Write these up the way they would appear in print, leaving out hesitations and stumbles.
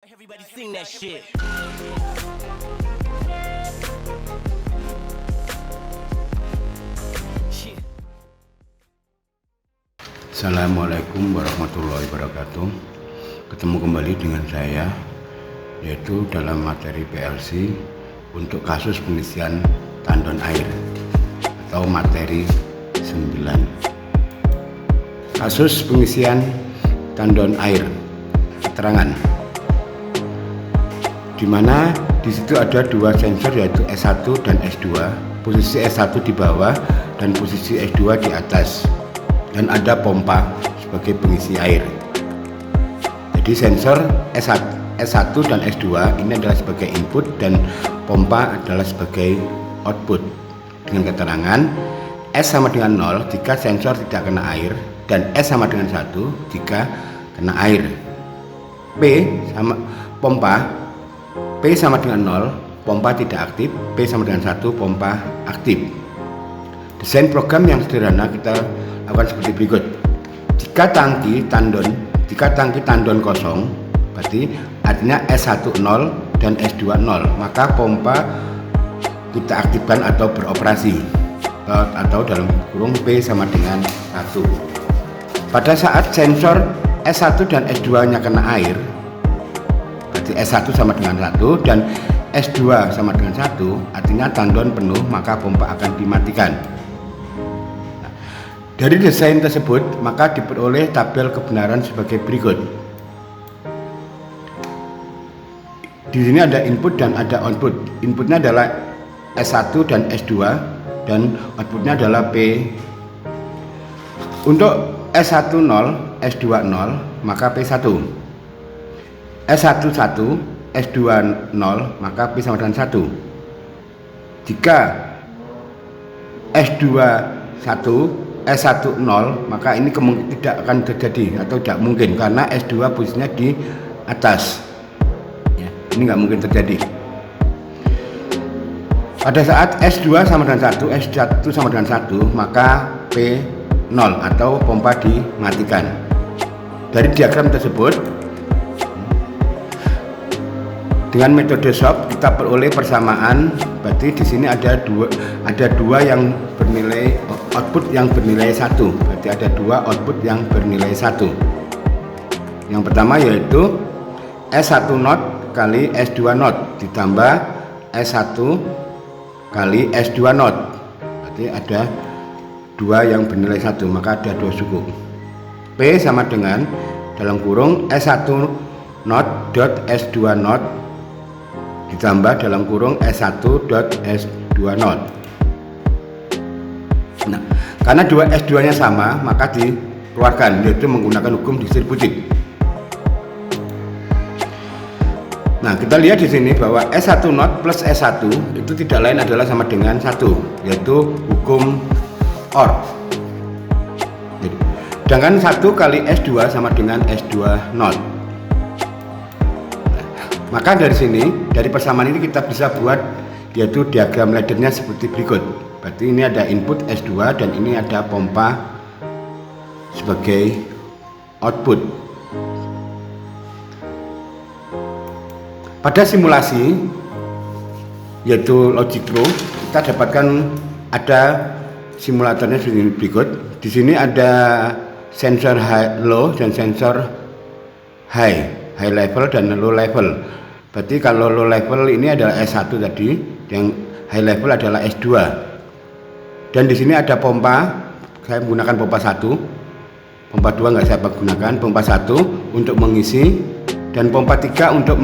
Everybody sing that shit. Shit. Assalamualaikum warahmatullahi wabarakatuh. Ketemu kembali dengan saya, yaitu dalam materi PLC untuk kasus pengisian tandon air atau materi 9. Kasus pengisian tandon air, keterangan, di mana di situ ada dua sensor yaitu S1 dan S2. Posisi S1 di bawah dan posisi S2 di atas, dan ada pompa sebagai pengisi air. Jadi sensor S1 dan S2 ini adalah sebagai input dan pompa adalah sebagai output, dengan keterangan S sama dengan 0 jika sensor tidak kena air dan S sama dengan 1 jika kena air. P sama pompa, P sama dengan 0, pompa tidak aktif. P sama dengan 1, pompa aktif. Desain program yang sederhana kita lakukan seperti berikut. Jika tangki tandon kosong, berarti artinya S1 0 dan S2 0, maka pompa kita aktifkan atau beroperasi, atau dalam kurung P sama dengan 1. Pada saat sensor S1 dan S2 nya kena air, berarti S1 sama dengan 1 dan S2 sama dengan 1, artinya tandon penuh, maka pompa akan dimatikan. Nah, dari desain tersebut maka diperoleh tabel kebenaran sebagai berikut. Di sini ada input dan ada output. Inputnya adalah S1 dan S2 dan outputnya adalah P. Untuk S1 0, S2 0, maka P1. S1 1, S2 0, maka P sama dengan 1. Jika S2 1, S1 0, maka ini tidak akan terjadi atau tidak mungkin karena S2 posisinya di atas. Ya, ini nggak mungkin terjadi. Pada saat S2 sama dengan 1, S1 sama dengan 1, maka P 0 atau pompa dimatikan. Dari diagram tersebut, dengan metode SOP kita peroleh persamaan. Berarti di sini ada dua yang bernilai output yang bernilai 1. Berarti ada dua output yang bernilai 1. Yang pertama yaitu S1 not kali S2 not ditambah S1 kali S2 not. Berarti ada dua yang bernilai 1, maka ada dua suku. P sama dengan dalam kurung S1 not dot S2 not ditambah dalam kurung S1 dot S2 not. Nah, karena dua S2 nya sama maka dikeluarkan, yaitu menggunakan hukum distributif. Nah, kita lihat di sini bahwa S1 not plus S1 itu tidak lain adalah sama dengan 1, yaitu hukum OR. Sedangkan 1 kali S2 sama dengan S2 not. Maka dari sini, dari persamaan ini kita bisa buat yaitu diagram laddernya seperti berikut. Berarti ini ada input S2 dan ini ada pompa sebagai output. Pada simulasi yaitu logic row, kita dapatkan ada simulatornya seperti berikut. Di sini ada sensor high low dan sensor high level dan low level. Berarti kalau low level ini adalah S1 tadi, yang high level adalah S2. Dan di sini ada pompa, saya menggunakan pompa 1. Pompa 2 nggak saya gunakan, pompa 1 untuk mengisi dan pompa 3 untuk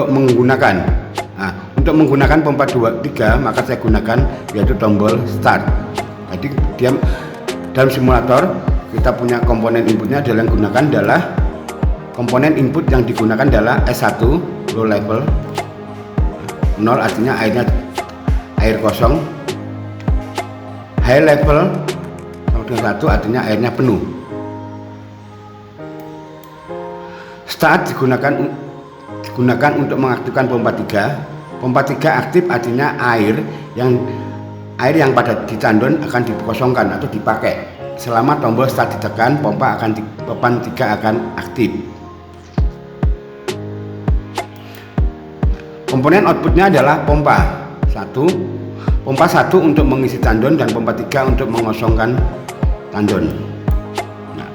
menggunakan. Nah, untuk menggunakan pompa 3 maka saya gunakan yaitu tombol start. Jadi dia dalam simulator kita punya komponen inputnya adalah yang digunakan adalah komponen input yang digunakan adalah S1 low level 0, artinya air kosong. High level sama dengan 1 artinya airnya penuh. Start digunakan untuk mengaktifkan pompa 3. Pompa 3 aktif artinya air yang pada di tandon akan dikosongkan atau dipakai. Selama tombol start ditekan, pompa 3 akan aktif. Komponen outputnya adalah pompa 1 untuk mengisi tandon dan pompa 3 untuk mengosongkan tandon. Nah,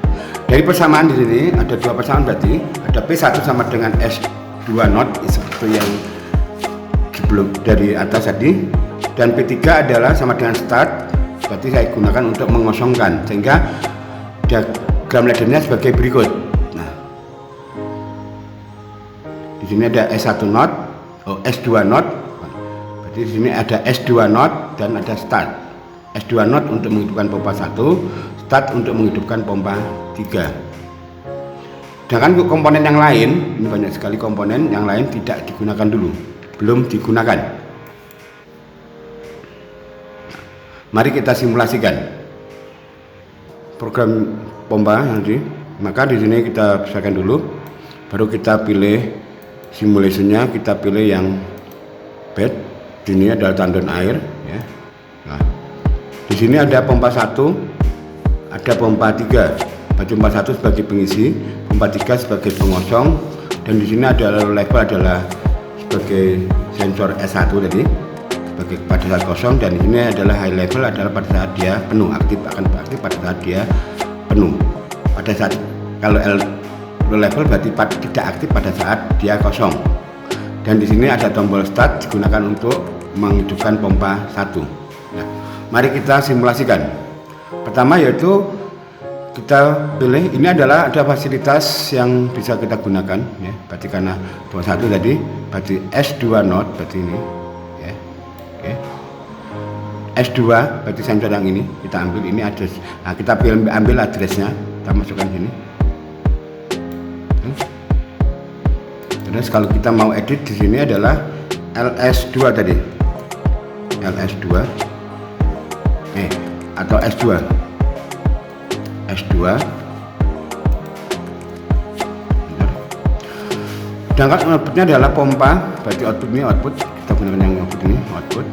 dari persamaan di sini ada dua persamaan, berarti ada P1 sama dengan S2 not seperti yang sebelum dari atas tadi, dan P3 adalah sama dengan start, berarti saya gunakan untuk mengosongkan, sehingga diagram laddernya sebagai berikut. Nah, di sini ada S1 not, S2 not, berarti di sini ada S2 not dan ada start. S2 not untuk menghidupkan pompa 1, start untuk menghidupkan pompa 3. Sedangkan untuk komponen yang lain, ini banyak sekali komponen yang lain tidak digunakan dulu, belum digunakan. Mari kita simulasikan program pompa nanti. Maka di sini kita pisahkan dulu, baru kita pilih simulasinya, kita pilih yang bed. Ini adalah tandon air, ya. Nah, di sini ada pompa 1, ada pompa 3. Pompa 1 sebagai pengisi, pompa 3 sebagai pengosong, dan di sini ada level adalah sebagai sensor S1 tadi sebagai pada saat kosong, dan ini adalah high level adalah pada saat dia penuh, aktif akan aktif pada saat dia penuh. Pada saat kalau low level berarti tidak aktif pada saat dia kosong. Dan di sini ada tombol start digunakan untuk menghidupkan pompa 1. Nah, mari kita simulasikan. Pertama yaitu kita pilih, ini adalah ada fasilitas yang bisa kita gunakan, ya. Berarti karena pompa 1 tadi, berarti S2 not, berarti ini, ya. Oke. S2 berarti sensor yang ini kita ambil, ini address. Nah, kita ambil addressnya, kita masukkan sini. Terus kalau kita mau edit di sini adalah LS2 tadi, LS2, atau S2, S2. Sedangkan outputnya adalah pompa, berarti output ini output, kita gunakan yang output ini output.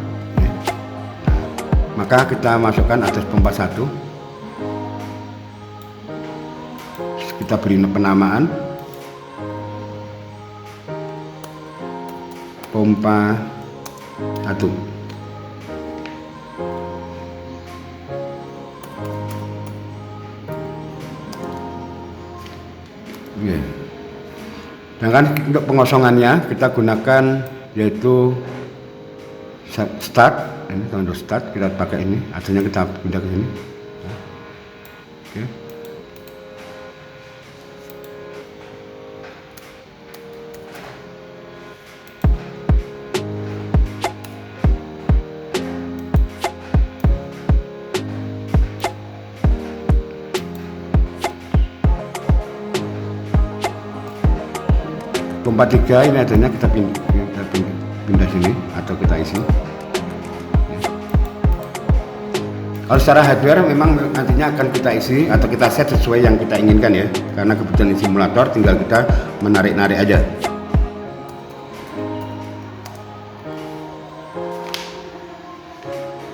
Maka kita masukkan address pompa 1, kita beri penamaan pompa 1. Sedangkan untuk pengosongannya kita gunakan yaitu start, ini untuk start kita pakai ini, artinya kita pindah ke sini. Oke. Pompa 3 ini adanya kita pindah sini atau kita isi. Kalau secara hardware memang nantinya akan kita isi atau kita set sesuai yang kita inginkan, ya. Karena kebetulan di simulator tinggal kita menarik-narik aja.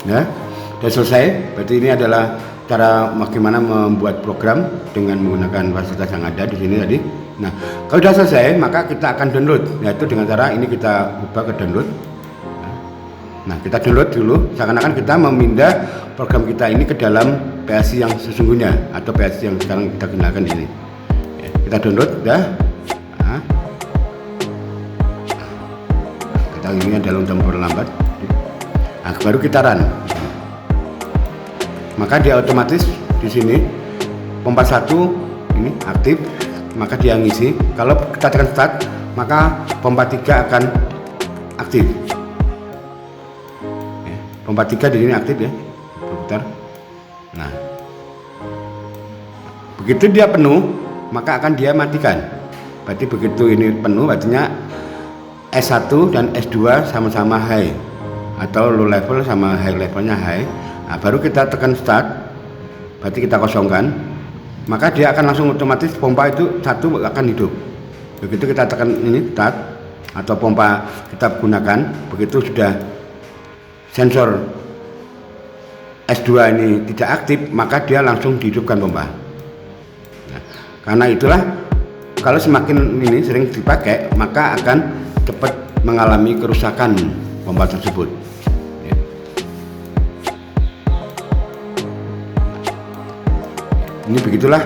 Ya, sudah selesai. Berarti ini adalah cara bagaimana membuat program dengan menggunakan fasilitas yang ada di sini tadi. Nah, kalau sudah selesai maka kita akan download, yaitu dengan cara ini kita ubah ke download. Nah, kita download dulu, seakan-akan kita memindah program kita ini ke dalam PLC yang sesungguhnya atau PLC yang sekarang kita gunakan ini. Ya, kita download, dah. Nah, kita ini adalah tombol lambat. Nah, baru kita run. Maka dia otomatis di sini pompa 1 ini aktif, maka dia ngisi. Kalau kita tekan start, maka pompa 3 akan aktif. Ya, pompa 3 di sini aktif, ya. Berputar. Nah, begitu dia penuh, maka akan dia matikan. Berarti begitu ini penuh, artinya S1 dan S2 sama-sama high atau low level sama high levelnya high. Nah, baru kita tekan start, berarti kita kosongkan, maka dia akan langsung otomatis pompa itu 1 akan hidup. Begitu kita tekan ini start atau pompa kita gunakan, begitu sudah sensor S2 ini tidak aktif, maka dia langsung dihidupkan pompa. Nah, karena itulah kalau semakin ini sering dipakai, maka akan cepat mengalami kerusakan pompa tersebut. Ini begitulah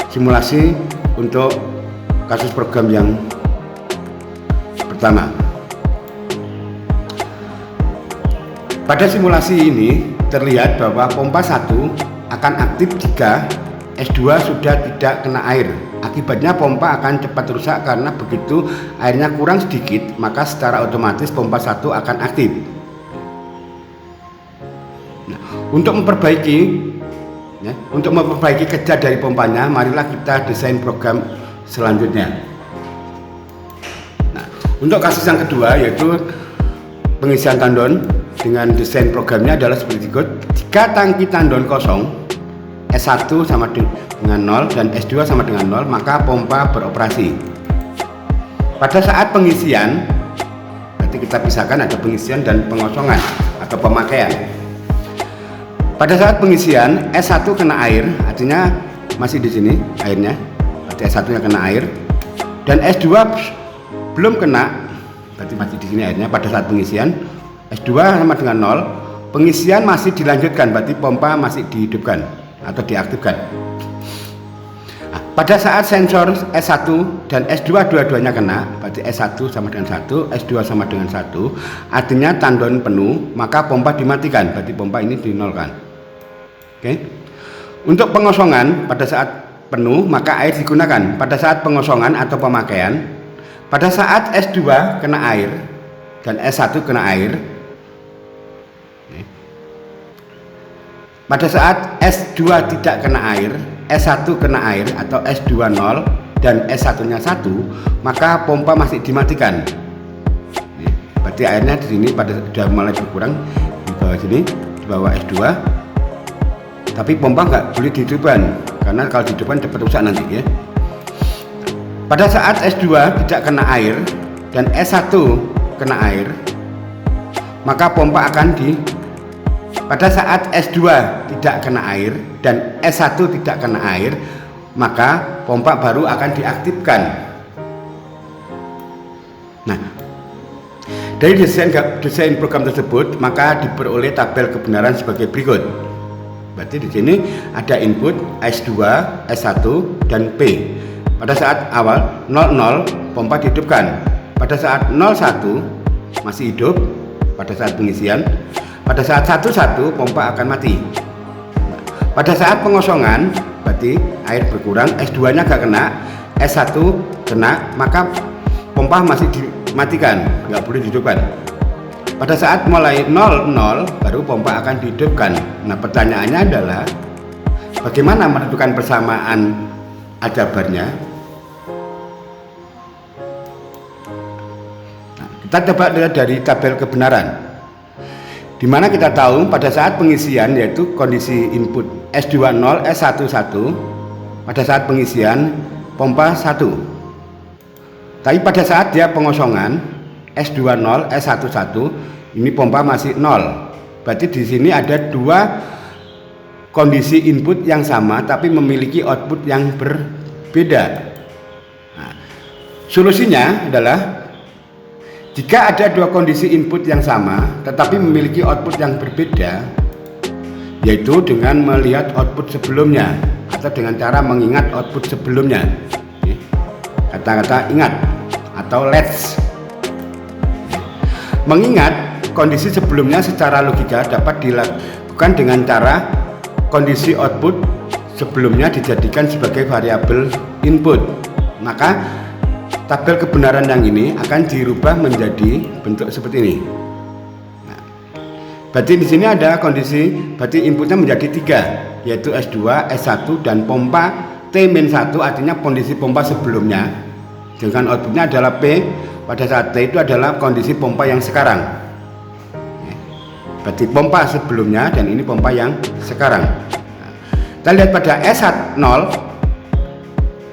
simulasi untuk kasus program yang pertama. Pada simulasi ini terlihat bahwa pompa 1 akan aktif jika S2 sudah tidak kena air. Akibatnya pompa akan cepat rusak karena begitu airnya kurang sedikit, maka secara otomatis pompa 1 akan aktif. Nah, untuk memperbaiki kerja dari pompanya, marilah kita desain program selanjutnya. Nah, untuk kasus yang kedua yaitu pengisian tandon, dengan desain programnya adalah seperti berikut. Jika tangki tandon kosong, S1 sama dengan 0 dan S2 sama dengan 0, maka pompa beroperasi. Pada saat pengisian, berarti kita pisahkan ada pengisian dan pengosongan atau pemakaian. Pada saat pengisian, S1 kena air, artinya masih di sini airnya, berarti S1-nya kena air, dan S2 belum kena, berarti masih di sini airnya. Pada saat pengisian, S2 sama dengan 0, pengisian masih dilanjutkan, berarti pompa masih dihidupkan atau diaktifkan. Nah, pada saat sensor S1 dan S2 dua-duanya kena, berarti S1 sama dengan 1, S2 sama dengan 1, artinya tandon penuh, maka pompa dimatikan, berarti pompa ini dinolkan. Oke. Untuk pengosongan, pada saat penuh maka air digunakan. Pada saat pengosongan atau pemakaian, pada saat S2 kena air dan S1 kena air, pada saat S2 tidak kena air, S1 kena air atau S2 0 dan S1-nya 1, maka pompa masih dimatikan. Berarti airnya di sini pada sudah mulai berkurang di bawah sini, di bawah S2. Tapi pompa nggak boleh dihidupkan karena kalau dihidupkan cepat rusak nanti ya. Pada saat S2 tidak kena air dan S1 kena air, maka pompa akan pada saat S2 tidak kena air dan S1 tidak kena air, maka pompa baru akan diaktifkan. Nah, dari desain program tersebut maka diperoleh tabel kebenaran sebagai berikut. Berarti di sini ada input S2, S1 dan P. Pada saat awal 00 pompa dihidupkan. Pada saat 01 masih hidup pada saat pengisian. Pada saat 11 pompa akan mati. Pada saat pengosongan berarti air berkurang, S2-nya gak kena, S1 kena, maka pompa masih dimatikan, nggak boleh dihidupkan. Pada saat mulai 00 baru pompa akan dihidupkan. Nah, pertanyaannya adalah bagaimana menentukan persamaan aljabarnya? Nah, kita coba lihat dari tabel kebenaran, di mana kita tahu pada saat pengisian yaitu kondisi input S20 S11, pada saat pengisian pompa 1. Tapi pada saat dia pengosongan S20 S11 ini pompa masih 0. Berarti di sini ada dua kondisi input yang sama tapi memiliki output yang berbeda. Nah, solusinya adalah jika ada dua kondisi input yang sama tetapi memiliki output yang berbeda, yaitu dengan melihat output sebelumnya atau dengan cara mengingat output sebelumnya. Kata-kata ingat atau let's. Mengingat kondisi sebelumnya secara logika dapat dilakukan dengan cara kondisi output sebelumnya dijadikan sebagai variabel input. Maka tabel kebenaran yang ini akan dirubah menjadi bentuk seperti ini. Nah, berarti di sini ada kondisi, berarti inputnya menjadi 3, yaitu S2, S1 dan pompa T-1, artinya kondisi pompa sebelumnya, dengan outputnya adalah P. Pada saat T itu adalah kondisi pompa yang sekarang. Berarti pompa sebelumnya dan ini pompa yang sekarang. Nah, kita lihat pada S10,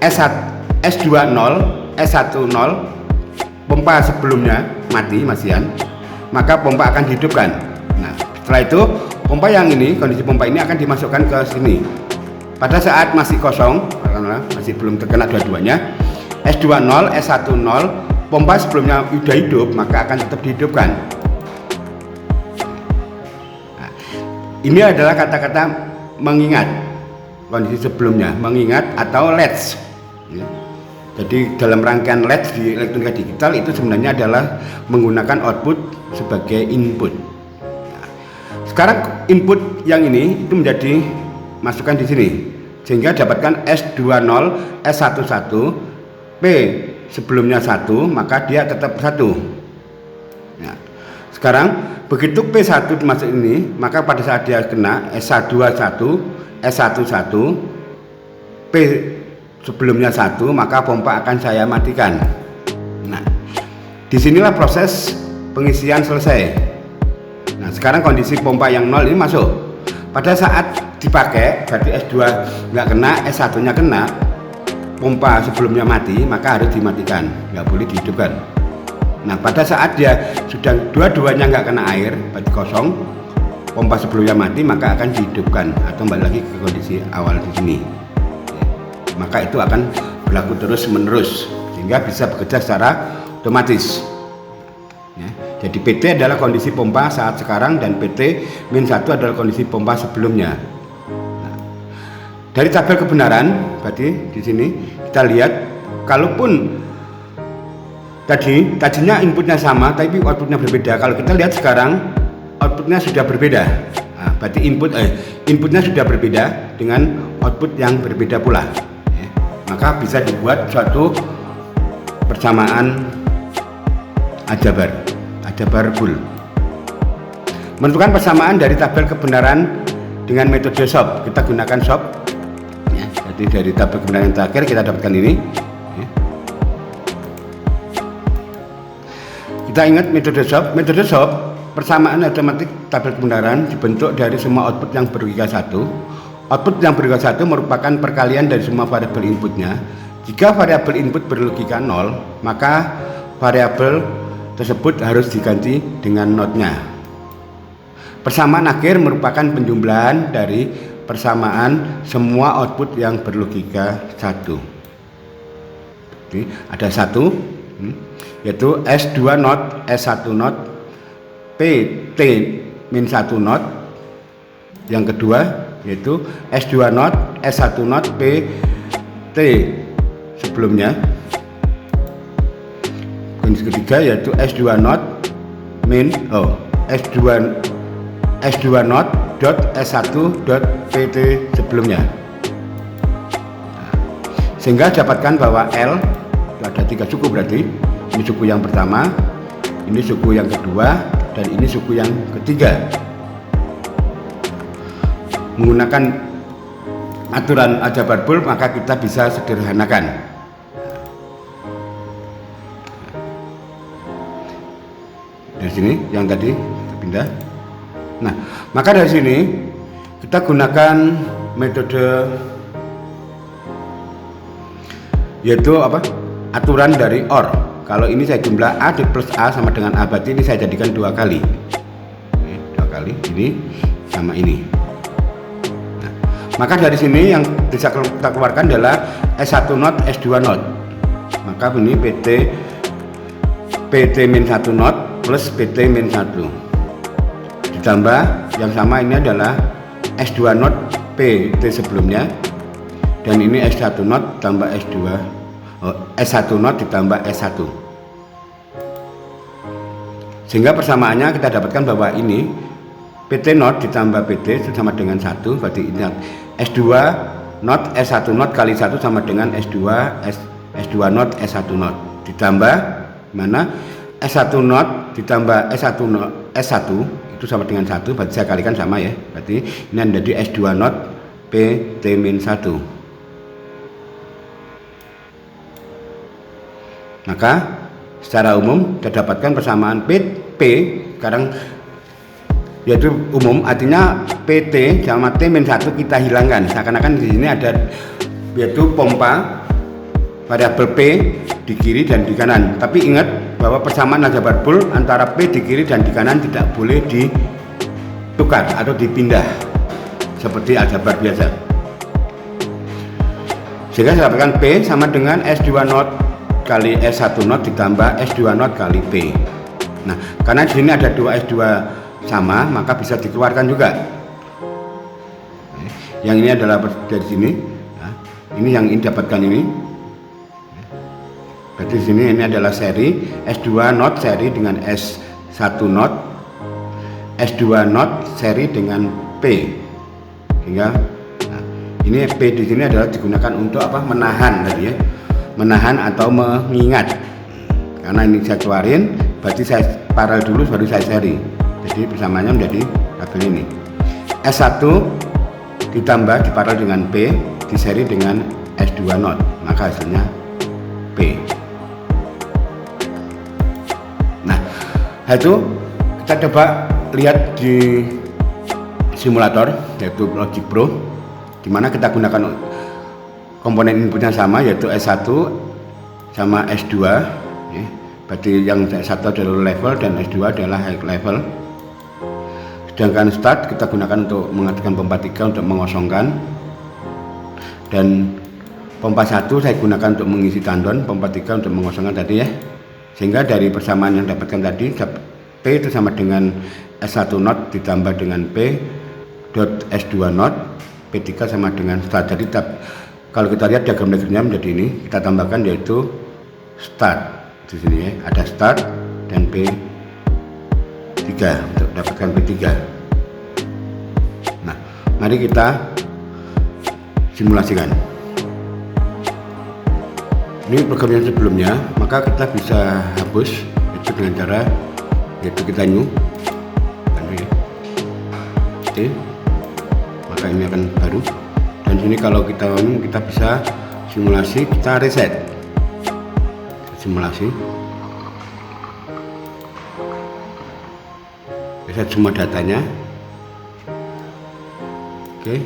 S20, S10, pompa sebelumnya mati masihan, maka pompa akan dihidupkan. Nah, setelah itu pompa yang ini, kondisi pompa ini akan dimasukkan ke sini. Pada saat masih kosong, karena masih belum terkena dua-duanya, S20, S10 pompa sebelumnya sudah hidup maka akan tetap dihidupkan. Nah, ini adalah kata-kata mengingat kondisi sebelumnya, mengingat atau latch. Jadi dalam rangkaian latch di elektronika digital itu sebenarnya adalah menggunakan output sebagai input. Nah, sekarang input yang ini itu menjadi masukkan di sini sehingga dapatkan S20 S11 P sebelumnya 1 maka dia tetap 1. Nah, sekarang begitu P1 masuk ini maka pada saat dia kena S21 S11 P sebelumnya 1 maka pompa akan saya matikan. Nah, disinilah proses pengisian selesai. Nah, sekarang kondisi pompa yang 0 ini masuk. Pada saat dipakai berarti S2 nggak kena, S1 nya kena, pompa sebelumnya mati maka harus dimatikan, nggak boleh dihidupkan. Nah, pada saat dia sudah dua-duanya nggak kena air berarti kosong, pompa sebelumnya mati maka akan dihidupkan atau kembali lagi ke kondisi awal di sini. Maka itu akan berlaku terus menerus sehingga bisa bekerja secara otomatis. Ya, jadi PT adalah kondisi pompa saat sekarang dan PT-1 adalah kondisi pompa sebelumnya. Nah, dari tabel kebenaran berarti di sini kita lihat kalaupun tadinya inputnya sama tapi outputnya berbeda. Kalau kita lihat sekarang outputnya sudah berbeda. Nah, berarti inputnya sudah berbeda dengan output yang berbeda pula. Ya, maka bisa dibuat suatu persamaan aljabar bull. Menentukan persamaan dari tabel kebenaran dengan metode SOP. Kita gunakan SOP. Ya, jadi dari tabel kebenaran yang terakhir kita dapatkan ini. Ya. Kita ingat metode SOP. Metode SOP persamaan otomatis tabel kebenaran dibentuk dari semua output yang berlogika 1. Output yang berlogika 1 merupakan perkalian dari semua variabel inputnya. Jika variabel input berlogika 0, maka variabel tersebut harus diganti dengan notnya. Persamaan akhir merupakan penjumlahan dari persamaan semua output yang berlogika 1. Jadi ada 1 yaitu S2 not, S1 not, PT-1 not. Yang kedua yaitu S2 not, S1 not, PT sebelumnya. Kondisi ketiga yaitu S2 not S2 not dot S1 dot PT sebelumnya. Nah, sehingga dapatkan bahwa L itu ada 3 suku berarti ini suku yang pertama, ini suku yang kedua, dan ini suku yang ketiga. Menggunakan aturan aljabar bull maka kita bisa sederhanakan. Dari sini yang tadi kita pindah. Nah, maka dari sini kita gunakan metode yaitu apa? Aturan dari OR. Kalau ini saya jumlah A plus A sama dengan A, berarti ini saya jadikan 2 kali. Ini 2 kali, ini sama ini. Nah, maka dari sini yang bisa kita keluarkan adalah S1 not, S2 not. Maka ini PT-1 not plus PT-1 ditambah yang sama ini adalah S2 not PT sebelumnya, dan ini S1 not tambah S1 not ditambah S1, sehingga persamaannya kita dapatkan bahwa ini PT not ditambah PT itu sama dengan 1, berarti ini S2 not S1 not kali 1 sama dengan S2 not S1 not ditambah mana S1 not ditambah S1 itu sama dengan 1, berarti saya kalikan sama ya, berarti ini menjadi S2 not PT-1. Maka secara umum kita dapatkan persamaan P sekarang yaitu umum, artinya PT sama T-1 kita hilangkan, seakan-akan di sini ada yaitu pompa variabel P di kiri dan di kanan. Tapi ingat bahwa persamaan aljabar bull antara P di kiri dan di kanan tidak boleh ditukar atau dipindah seperti aljabar biasa. Sehingga saya dapatkan P sama dengan S2 not kali S1 not ditambah S2 not kali P. Nah, karena di sini ada 2 S2 sama, maka bisa dikeluarkan juga. Yang ini adalah dari sini. Nah, ini yang ini dapatkan ini. Berarti di sini ini adalah seri S2 not seri dengan S1 not, S2 not seri dengan P. Sehingga nah, ini P di sini adalah digunakan untuk apa? Menahan tadi ya. Menahan atau mengingat. Karena ini saya keluarin, berarti saya paralel dulu baru saya seri. Jadi persamaannya menjadi tabel ini. S1 ditambah diparalel dengan P diseri dengan S2 not, maka hasilnya P. Nah, itu kita coba lihat di simulator yaitu Logic Pro, di mana kita gunakan komponen inputnya sama yaitu S1 sama S2 ya. Berarti yang S1 adalah low level dan S2 adalah high level. Sedangkan start kita gunakan untuk mengaktifkan pompa 3 untuk mengosongkan, dan pompa 1 saya gunakan untuk mengisi tandon, pompa 3 untuk mengosongkan tadi ya. Sehingga dari persamaan yang dapatkan tadi, P itu sama dengan S1 not ditambah dengan P dot S2 not, P3 sama dengan start. Jadi kalau kita lihat diagram-diagramnya menjadi ini, kita tambahkan yaitu start di sini ya, ada start dan P3 untuk dapatkan P3. Nah, mari kita simulasikan. Ini program yang sebelumnya, maka kita bisa hapus itu dengan cara yaitu kita new. Oke, maka ini akan baru. Dan sini kalau kita bisa simulasi, kita reset simulasi. Reset semua datanya. Oke.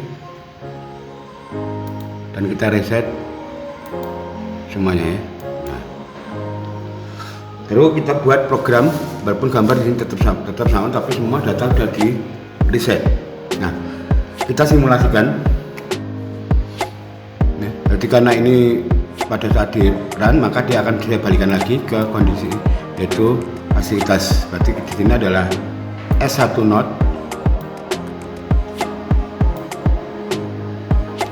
Dan kita reset semuanya ya. Nah. Terus kita buat program, walaupun gambar di sini tetap sama, tapi semua data sudah di reset. Nah, kita simulasikan. Nah, jadi karena ini pada saat di run, maka dia akan saya balikan lagi ke kondisi yaitu fasilitas. Berarti di sini adalah S1 not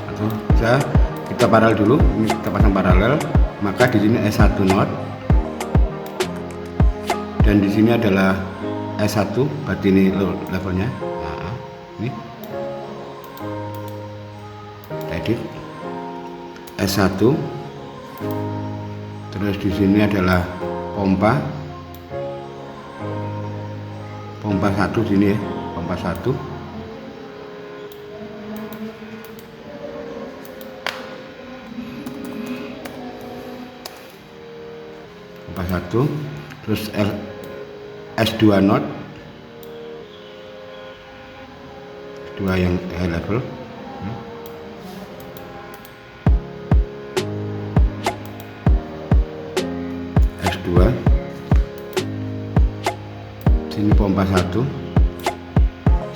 atau bisa kita paralel dulu. Ini kita pasang paralel, maka di sini S1 not dan di sini adalah S1, berarti ini levelnya. Nah, ini edit S1. Terus di sini adalah pompa 1 sini ya, pompa 1. Pompa 1, terus S2 not, S2 yang high level. Sini pompa 1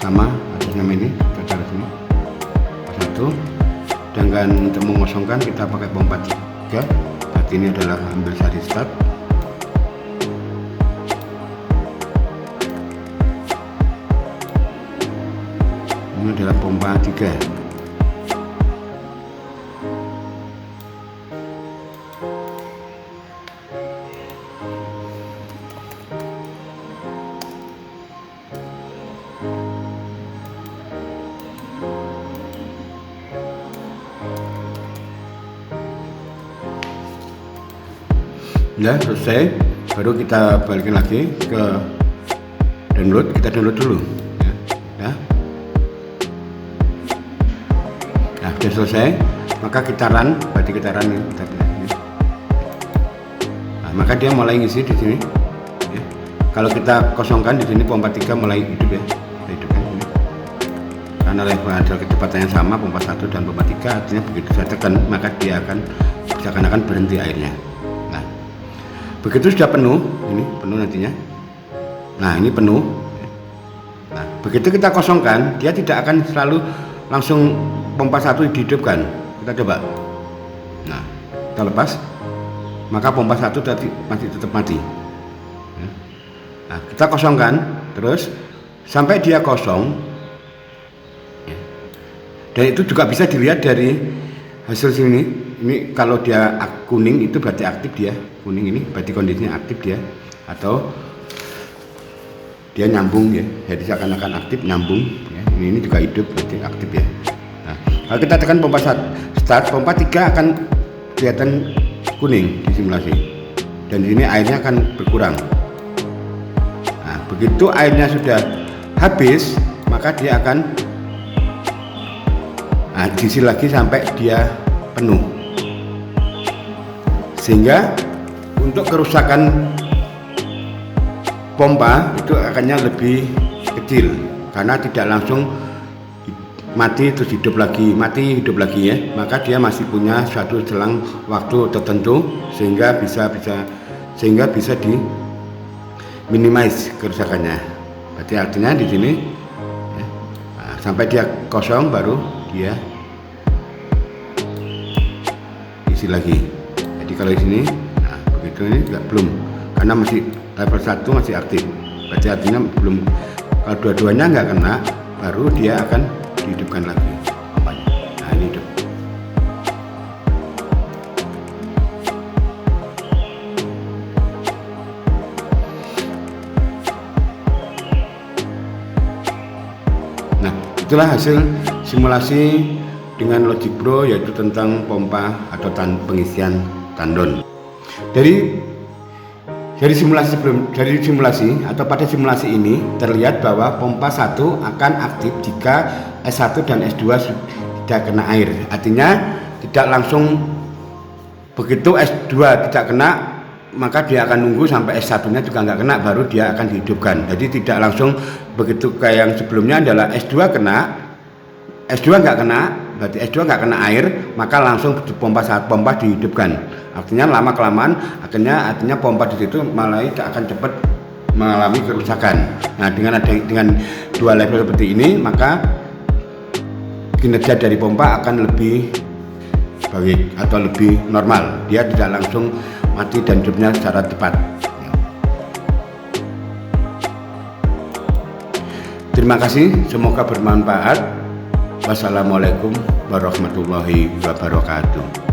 sama atas nama ini kita taruh sini pompa 1. Dengan untuk mengosongkan kita pakai pompa 3. Berarti ini adalah ambil sari start. Ini adalah pompa 3. Ya, selesai. Baru kita balikin lagi ke download. Kita download dulu ya. Nah, sudah selesai, maka kita run. Berarti kita run ini. Nah, maka dia mulai ngisi di sini ya. Kalau kita kosongkan di sini pompa 3 mulai hidup ya. Hidup kan ini. Karena level ada kecepatannya sama, pompa 1 dan pompa 3, artinya begitu saya tekan maka dia akan seakan-akan berhenti airnya. Begitu sudah penuh, ini penuh nantinya. Nah, ini penuh. Nah, begitu kita kosongkan, dia tidak akan selalu langsung pompa 1 dihidupkan. Kita coba. Nah, kita lepas. maka pompa 1 tadi masih tetap mati. Nah, kita kosongkan terus sampai dia kosong, dan itu juga bisa dilihat dari hasil sini. Ini kalau dia kuning itu berarti aktif dia, kuning ini berarti kondisinya aktif dia, atau dia nyambung ya, jadi seakan-akan aktif nyambung ya. Ini juga hidup berarti aktif ya. Nah, kalau kita tekan pompa start, pompa 3 akan kelihatan kuning di simulasi, dan di sini airnya akan berkurang. Nah, begitu airnya sudah habis, maka dia akan diisi lagi sampai dia penuh, sehingga untuk kerusakan pompa itu akannya lebih kecil karena tidak langsung mati terus hidup lagi, mati hidup lagi ya, maka dia masih punya suatu selang waktu tertentu sehingga bisa di minimize kerusakannya. Berarti artinya di sini ya, sampai dia kosong baru dia isi lagi. Jadi kalau di sini begitu ini belum, karena masih level 1 masih aktif, berarti artinya belum. Kalau dua-duanya nggak kena, baru dia akan dihidupkan lagi pompanya. Nah, ini hidup. Nah, itulah hasil simulasi dengan Logic Pro, yaitu tentang pompa atau pengisian tandon. Dari simulasi atau pada simulasi ini terlihat bahwa pompa 1 akan aktif jika S1 dan S2 tidak kena air. Artinya tidak langsung begitu S2 tidak kena, maka dia akan nunggu sampai S1-nya juga nggak kena, baru dia akan dihidupkan. Jadi tidak langsung begitu kayak yang sebelumnya adalah S2 kena, S2 nggak kena, berarti S2 nggak kena air, maka langsung pompa dihidupkan. Artinya lama kelamaan artinya pompa di situ malah akan cepat mengalami kerusakan. Nah, dengan dua level seperti ini, maka kinerja dari pompa akan lebih baik atau lebih normal. Dia tidak langsung mati dan hidupnya secara tepat. Terima kasih, semoga bermanfaat. Wassalamualaikum warahmatullahi wabarakatuh.